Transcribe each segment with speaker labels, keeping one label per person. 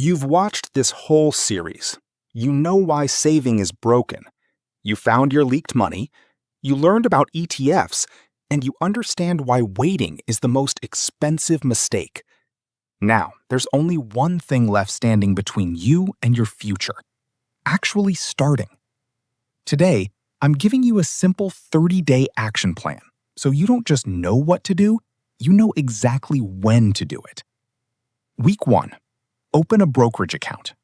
Speaker 1: You've watched this whole series. You know why saving is broken. You found your leaked money, you learned about ETFs, and you understand why waiting is the most expensive mistake. Now, there's only one thing left standing between you and your future: actually starting. Today, I'm giving you a simple 30-day action plan, so you don't just know what to do, you know exactly when to do it. Week 1. Open a brokerage account.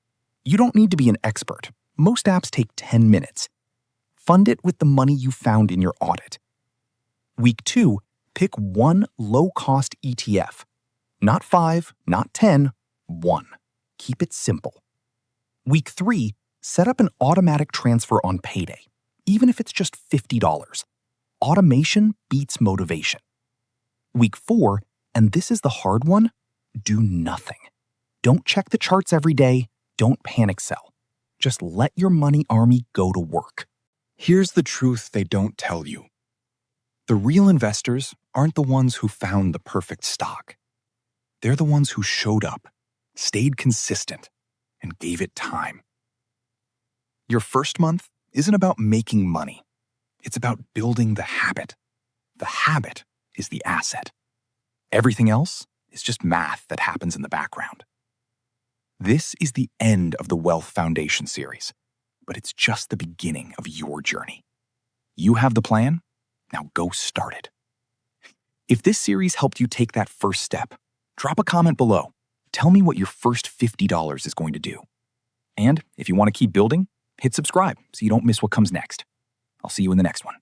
Speaker 1: You don't need to be an expert. Most apps take 10 minutes. Fund it with the money you found in your audit. Week 2. Pick one low-cost ETF. Not 5, not 10, 1. Keep it simple. Week 3. Set up an automatic transfer on payday, even if it's just $50. Automation beats motivation. Week 4, and this is the hard one, do nothing. Don't check the charts every day. Don't panic sell. Just let your money army go to work.
Speaker 2: Here's the truth they don't tell you. The real investors aren't the ones who found the perfect stock. They're the ones who showed up, stayed consistent, and gave it time. Your first month isn't about making money. It's about building the habit. The habit is the asset. Everything else is just math that happens in the background. This is the end of the Wealth Foundation series, but it's just the beginning of your journey. You have the plan, now go start it. If this series helped you take that first step, drop a comment below. Tell me what your first $50 is going to do. And if you want to keep building, hit subscribe so you don't miss what comes next. I'll see you in the next one.